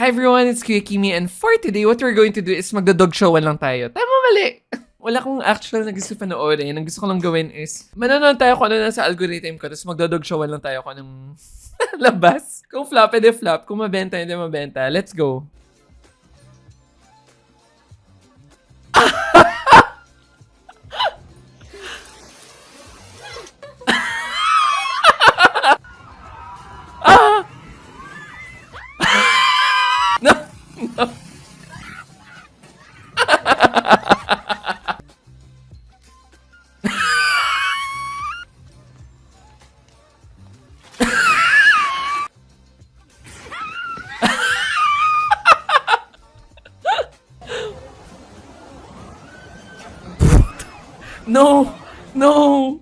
Hi everyone, it's Kuya Kimi, and for today, what we're going to do is magdodog showan lang tayo. Tama, mali! Wala akong actual na gusto panoorin. Ang gusto ko lang gawin is, manonood tayo kung ano nasa algorithm ko, tapos magdodog showan lang tayo kung anong labas. Kung flop, edi flop. Kung mabenta, edi mabenta. Let's go. No! No! No! No!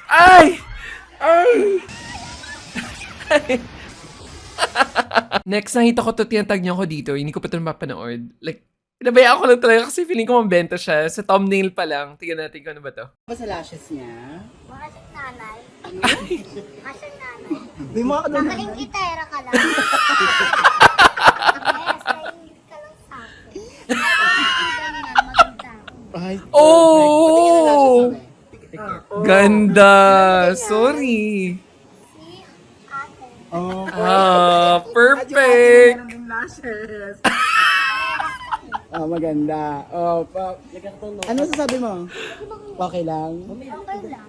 Ay! Ay! Next, nakita ko to, tinatag niyo ako dito. Hindi ko pa ito mapanood. Like, pinabayaan ko lang talaga kasi feeling ko mabenta siya. Sa thumbnail pa lang. Tingnan natin kung ano ba to. Ba sa lashes niya? Baka sa nanay. Baka sa nanay. May mga ano na. Magaling gitara ka lang. Yes, naingit ka lang sa akin. Ganyan, maganda. Ay, Oh! Ganda! Sorry! Si ate. oh. Perfect! Meron lashes. Maganda. Ano sasabi mo? Okay lang? Okay lang.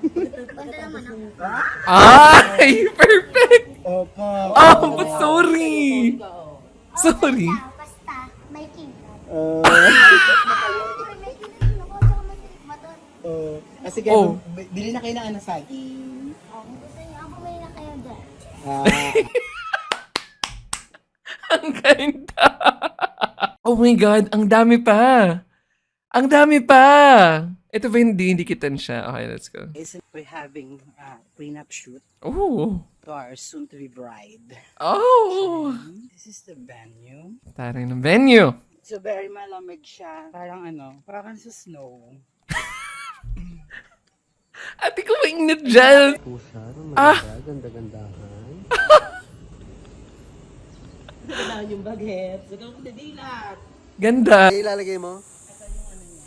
Ganda naman ako. Ay! Perfect! Opo. Oh, sorry! Sorry. Basta, may kita. May kita ako, tsaka may tikma doon. Sige, Oh. bili na kayo ng ano saging. Kung gusto niyo, ako may na kayo dyan. Ang ganda! Oh my God, ang dami pa! Ang dami pa! Ito ba hindi kitan siya? Okay, let's go. We're having a prenup shoot Oh! to our soon-to-be bride. Oh! This is the venue. Taray ng venue! So very malamig siya. Parang sa snow. Ate ko mainit dyan! Ah! Ganda-gandahan. Ganda yung bagets. Huwag kang didilat. Ganda! Ilalagay mo?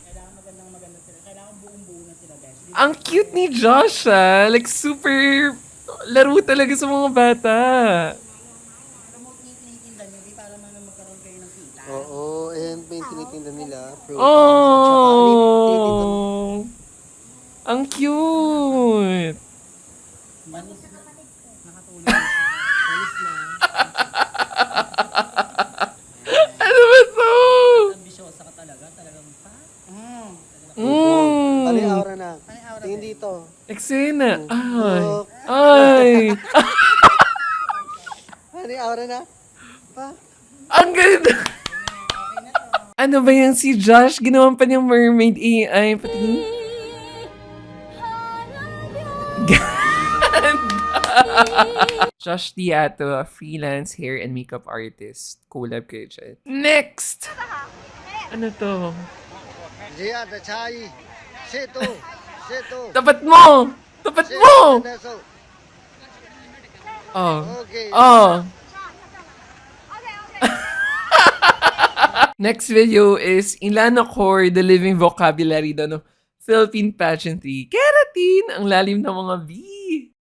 Kailangan maganda sila. Kailangan buong-buo na sila, guys. Ang cute ni Josh, ah. Like, super laro talaga sa mga bata. Promote niyo tinitinda niyo, di para man magkaroon kayo ng kita. Oo, ayan pa yung tinitinda nila. Fruit. Oh! Ang cute! Manis na. Nakatulog na siya. Manis na. Ano ba to? Ambisyosa ka talaga. Talagang pa. Mm. Ano yung aura na? Ano yung aura, Tingin be? dito. Eksena. Ay. Oh. Ay. Ano yung aura na? Pa? Ang ganda. Ano ba yan si Josh? Ginawan pa niyang mermaid AI. Patingin. Ganda. Josh Diato, a freelance hair and makeup artist. Collab kayo dyan. Next! Ano to? Jia, the chai. Seto. Seto. Tapat mo! Tapat mo! Seto. Oh. Okay. Oh. Next video is Ilana Core, the living vocabulary daw no Philippine pageantry. Keratin! Ang lalim ng mga B.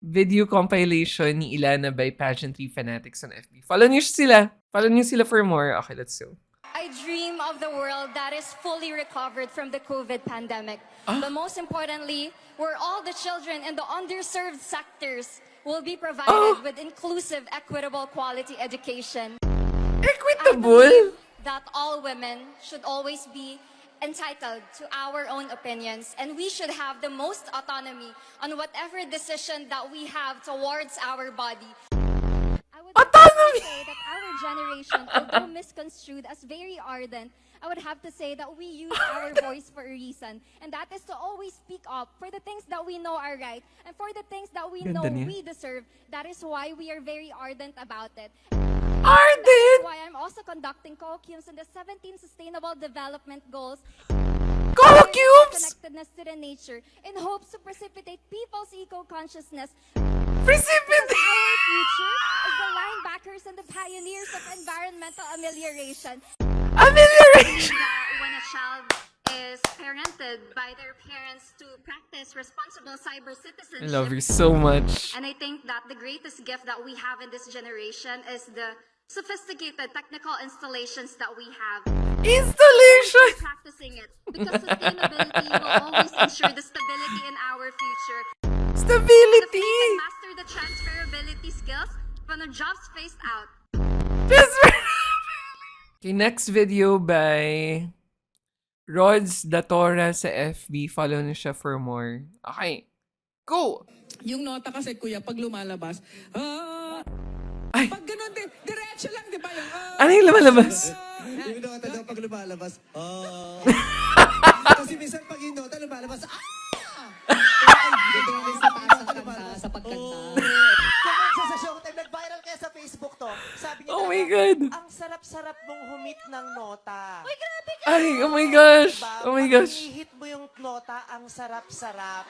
Video compilation ni Ilana by pageantry fanatics on FB. Follow niyo sila. Follow niyo sila for more. Okay, let's go. I dream of the world that is fully recovered from the COVID pandemic. But most importantly, where all the children in the underserved sectors will be provided with inclusive, equitable, quality education. I Equitable? believe that all women should always be entitled to our own opinions, and we should have the most autonomy on whatever decision that we have towards our body. I would Autonomy! say that our generation, although misconstrued as very ardent, I would have to say that we use our voice for a reason, and that is to always speak up for the things that we know are right, and for the things that we Ganda know niya. we deserve. That is why we are very ardent about it. Arden! Why I'm also conducting co-cumes in the 17 Sustainable Development Goals. Go Lava cubes! Connectedness to the nature in hopes to precipitate people's eco-consciousness. Precipitate! Our future is the linebackers and the pioneers of environmental amelioration. Amelioration! When a child is parented by their parents to practice responsible cyber I citizenship. love you so much. And I think that the greatest gift that we have in this generation is the sophisticated technical installations that we have. Installation! Practicing it because sustainability will always ensure the stability in our future. If we Stability! can master the transferability skills when our jobs phased out. Okay, next video by Rods Datora sa FB. Follow na siya for more. Okay. Go! Yung nota kasi, kuya, pag lumalabas, Ay. pag ganun din, diretso lang, di ba? Yung, Ano yung lumalabas? Yung nota daw pag lumalabas, Kasi minsan pag yung nota lumalabas, Sa pagkanta. Comment sa Showtime, nag-viral kaya sa Facebook to. Sabi niya, Oh my talaga, God. ang sarap-sarap mong humit ng nota. Ay, oh my gosh. Diba? Oh my Pag gosh. hinihit mo yung nota, ang sarap-sarap.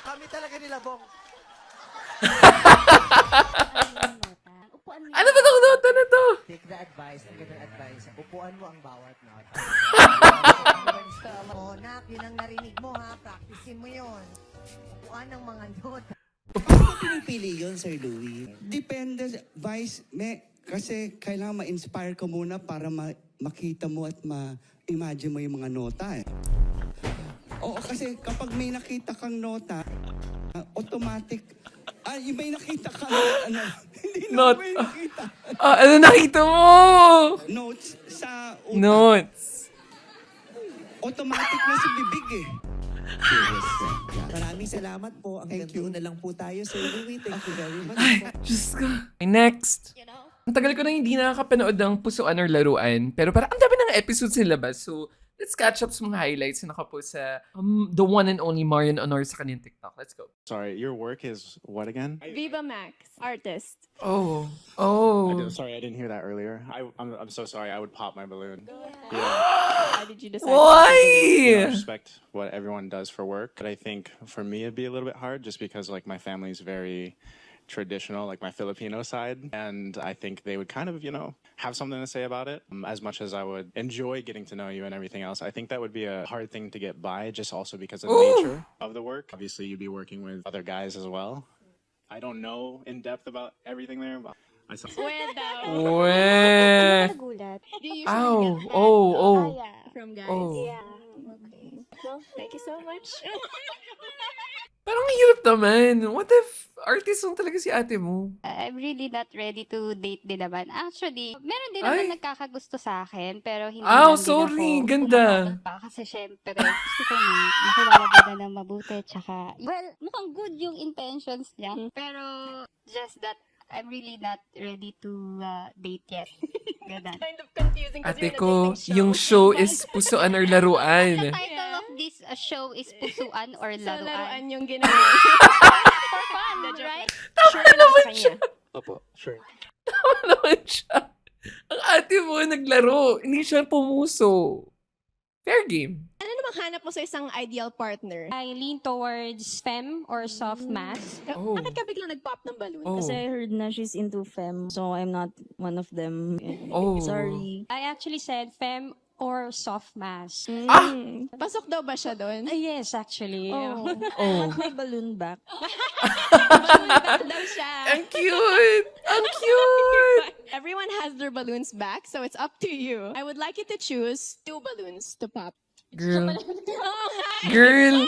Kami talaga nila, Bong. Ano ba itong nota na to? Take the advice, ang gandang advice. Upuan mo ang bawat nota. Oh, nak, yun ang narinig mo ha. Practicein mo yun. Upuan ng mga nota. pinipili yun, Sir Louie. depende, Vice, kasi kailangan ma-inspire ka muna para makita mo at ma-imagine mo yung mga nota eh. Oo, kasi kapag may nakita kang nota, automatic, yung may nakita kang, hindi na Not- may nakita. Ano nakita mo? Notes sa utak. Notes. Automatic na si bibig eh. Maraming salamat po. Ang Thank you. na lang po tayo, Sir Louie. Thank you very much. Diyos ko. Okay, next. Ang tagal ko na hindi nakakapanood ng pusuan or laruan. Pero parang ang dami ng episodes nilabas. So, let's catch up sa mga highlights na nakapost sa the one and only Marian Honor sa kanyang TikTok. Let's go. Sorry, your work is what again? Viva Max, artist. Oh. Oh. Sorry, I didn't hear that earlier. I'm so sorry. I would pop my balloon. Yeah. Why did you decide? I Why? respect what everyone does for work, but I think for me it'd be a little bit hard just because like my family's very traditional, like my Filipino side, and I think they would kind of, have something to say about it. As much as I would enjoy getting to know you and everything else, I think that would be a hard thing to get by just also because of the Ooh. nature of the work. Obviously, you'd be working with other guys as well. I don't know in depth about everything there, but I saw. Where daw? Weh. Nagulat. Do you usually Ow. get that Oh. from guys? Oh. Yeah. Okay. Well, thank you so much. Parang ang hirap naman. What if artist lang talaga si ate mo? I'm really not ready to date din naman. Actually, meron din Ay. naman nagkakagusto sa akin, pero hindi Ow, lang din sorry. ako Ganda. pumapagal pa. Kasi syempre, gusto ko makilala din na ng mabuti. Tsaka, well, mukhang good yung intentions niya. Pero, just that, I'm really not ready to date yet. Ganun. Kind of confusing because Ate you're ko, the dating show. yung show is pusuan or The laruan. title of this show is Pusuan or So, laruan Laruan. yung ginawa. For fun, The joke right? Sure naman sa kanya. Opo, sure. Tama naman siya. Ang ate mo naglaro. Hindi siya pumuso. Fair game. Ano namang hanap mo sa isang ideal partner? I lean towards femme or soft mass. Oh. Bakit ka biglang nag-pop ng balloon? Oh. Kasi I heard na she's into femme, so I'm not one of them. Oh. Sorry. I actually said femme or soft mass. Pasok daw ba siya doon? Yes, actually. Oh. Oh. My balloon back. Balloon back daw siya. Ang cute! Ang cute! Everyone has their balloons back, so it's up to you. I would like you to choose 2 balloons to pop. Girl. Oh, hi! Girl.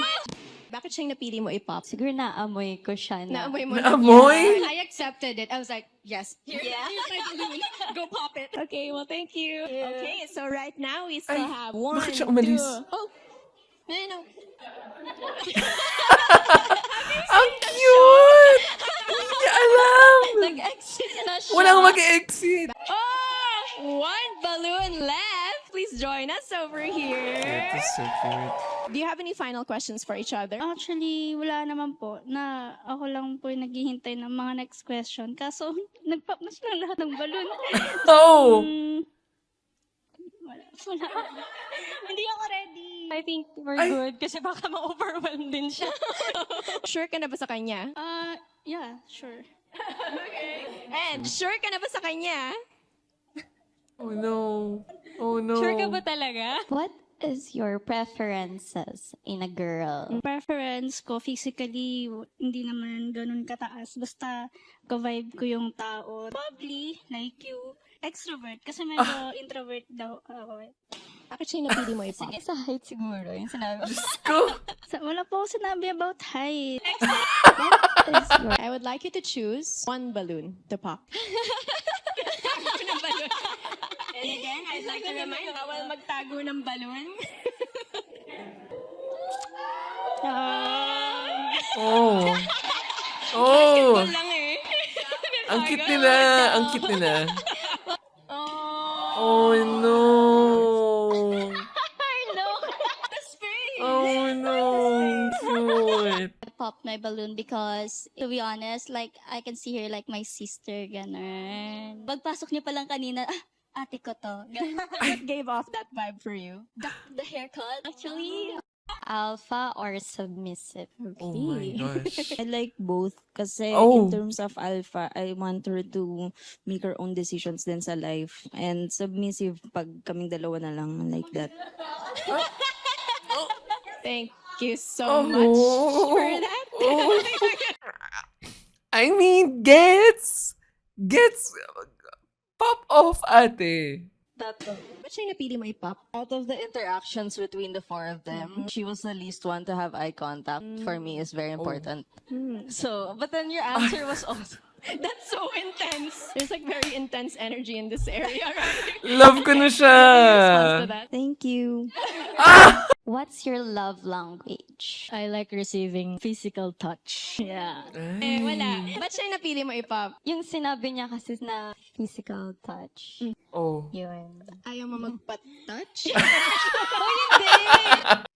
Bakit siyang napili mo i-pop? Siguro naamoy ko siya na. Naamoy mo Naamoy? I accepted it. I was like, yes. Here's my balloon. Go pop it. Okay, well, thank you. Okay, so right now we still Ay, have 1, bakit siya 2. umalis? Oh, no. Ang cute! Hindi niya alam! Nag-exit na siya. Walang mag-exit. Oh, 1 balloon left. Please join us over here. That is so cute. Do you have any final questions for each other? Actually, wala naman po. Na ako lang po yung naghihintay ng mga next question. Kaso, nag-pop na sila lahat ng balloon. Oh! Wala. Hindi ako ready. I think we're Ay! good kasi baka ma-overwhelm din siya. Sure ka na ba sa kanya? Yeah, sure. And sure ka na ba sa kanya? Oh no. Oh no. Sure ka ba talaga? What is your preferences in a girl? Ang preference ko, physically, hindi naman ganun kataas. Basta, ka-vibe ko yung tao. Probably, like you, extrovert. Kasi medyo introvert daw ako. Bakit siya yung napili mo ipop? Sa height siguro, yung sinabi. Diyos ko. Wala po ako sinabi about height. I would like you to choose one balloon to pop. And again, I'd like to remind, bawal magtago ng balon. Oh. Oh. Lang eh. Ang cute nila. Ang cute nila. Oh. Oh no. Look! The space! Oh no. Cute. I popped my balloon because, to be honest, like, I can see her like my sister, ganun. Pagpasok niya pa lang kanina, ate ko to. What gave off that vibe for you? The haircut, actually. Alpha or submissive? Oh my gosh. I like both kasi Oh. in terms of alpha, I want her to make her own decisions din sa life. And submissive, pag kaming dalawa na lang, like that. Thank you so Oh. much for that. Oh. I mean, gets pop off, ate. Ba't siya yung napili mo ipop? Out of the interactions between the four of them, she was the least one to have eye contact. For me, is very important. So, but then your answer was also... That's so intense. There's like very intense energy in this area, right? Love ko na siya. Response to that. Thank you. What's your love language? I like receiving physical touch. Yeah. Eh, wala. Ba't siya yung napili mo ipop? Yung sinabi niya kasi na physical touch. Oh. Yun. Ayaw mo magpat-touch?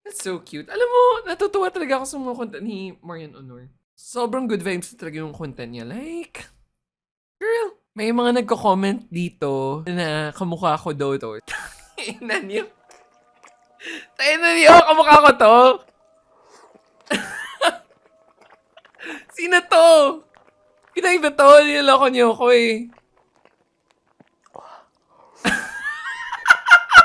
That's so cute. Alam mo, natutuwa talaga ako sa mga content ni Marian Honor. Sobrang good vibes talaga yung content niya. Like, girl, may mga nagko-comment dito na kamukha ko daw to. Tayo niyo. Kamukha ko to. Sino to? Pinay ba to? Niloloko niyo ako eh.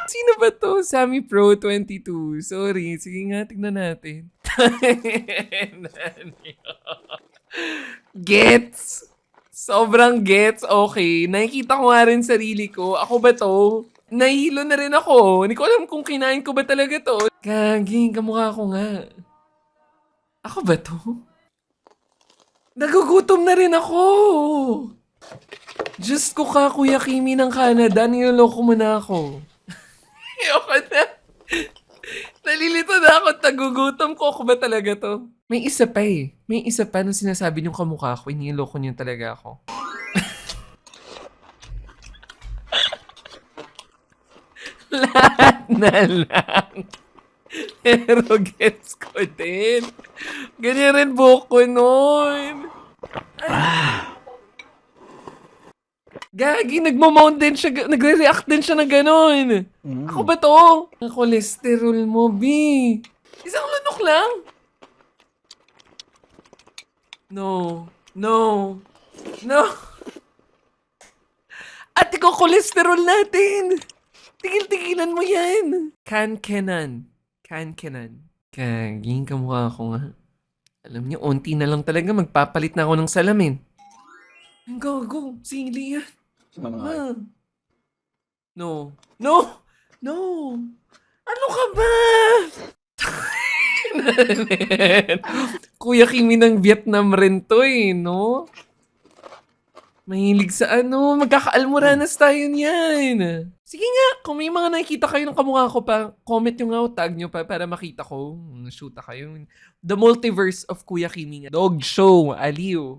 Sino ba to? Sammy Pro 22. Sorry. Sige nga, tignan natin. Gets! Sobrang gets. Okay. Nakikita ko nga rin sarili ko. Ako ba to? Nahilo na rin ako. Hindi ko alam kung kinain ko ba talaga to. Gaging, kamukha ko nga. Ako ba to? Nagugutom na rin ako. Diyos ko ka, Kuya Kimi ng Canada. Niloloko mo na ako. Ayoko na. Nalilito na ako. Nagugutom ko. Ako ba talaga to? May isa pa eh. May isa pa nung sinasabi niyong kamukha ko. Iniloko niyo talaga ako. Lahat na lang. Pero gets ko din. Ganyan rin buhok ko nun. Gagi, nagmamount din siya, nagre-react din siya na gano'n. Ako ba to? Ang cholesterol mo, B. Isang lunok lang. No. No. No. Ate ko, cholesterol natin. Tigil-tigilan mo yan. Kankenan. Gaging, kamukha ko nga. Alam niyo, onti na lang talaga magpapalit na ako ng salamin. Ang gago, sili yan. Ma. No. Ano ka ba? Kuya Kimi ng Vietnam rin to eh, no? Mahilig sa magkakaalmoranas tayo niyan. Sige nga, kung may mga nakikita kayo ng kamukha ko pa, comment nyo nga o tag nyo pa para makita ko. Shoota kayo. The Multiverse of Kuya Kimi nga. Dog show, aliw.